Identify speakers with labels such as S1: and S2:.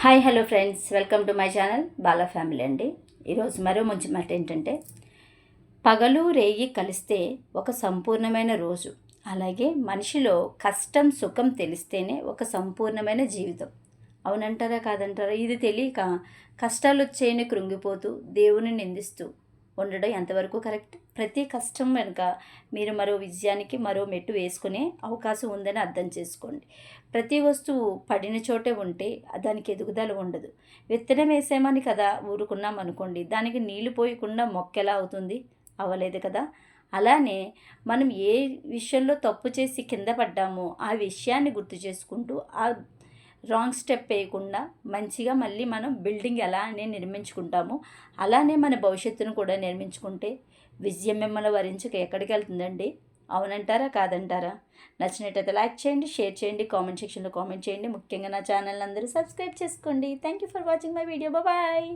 S1: Hi hello friends, welcome to my channel Bala family అండి. ఈరోజు మరో మంచి మాట ఏంటంటే, పగలు రేయి కలిస్తే ఒక సంపూర్ణమైన రోజు. అలాగే మనిషిలో కష్టం సుఖం తెలిస్తేనే ఒక సంపూర్ణమైన జీవితం. అవునంటారా కాదంటారా? ఇది తెలియక కష్టాలు వచ్చేయని కృంగిపోతూ దేవుని నిందిస్తూ ఉండడం ఎంతవరకు కరెక్ట్? ప్రతి కష్టం వెనుక మీరు మరో విజయానికి మరో మెట్టు వేసుకునే అవకాశం ఉందని అర్థం చేసుకోండి. ప్రతి వస్తువు పడిన చోటే ఉంటే దానికి ఎదుగుదల ఉండదు. విత్తనం వేసామని కదా ఊరుకున్నాం అనుకోండి, దానికి నీళ్లు పోయకుండా మొక్క ఎలా అవుతుంది? అవ్వలేదు కదా. అలానే మనం ఏ విషయంలో తప్పు చేసి కింద పడ్డామో ఆ విషయాన్ని గుర్తు చేసుకుంటూ ఆ రాంగ్ స్టెప్ వేయకుండా మంచిగా మళ్ళీ మనం బిల్డింగ్ ఎలా అని నిర్మించుకుంటామో అలానే మన భవిష్యత్తును కూడా నిర్మించుకుంటే విజయం మిమ్మల్ని వరించక ఎక్కడికి వెళ్తుందండి? అవునంటారా కాదంటారా? నచ్చినట్టయితే లైక్ చేయండి, షేర్ చేయండి, కామెంట్ సెక్షన్లో కామెంట్ చేయండి. ముఖ్యంగా నా ఛానల్ అందరూ సబ్స్క్రైబ్ చేసుకోండి. Thank you for watching my video. Bye.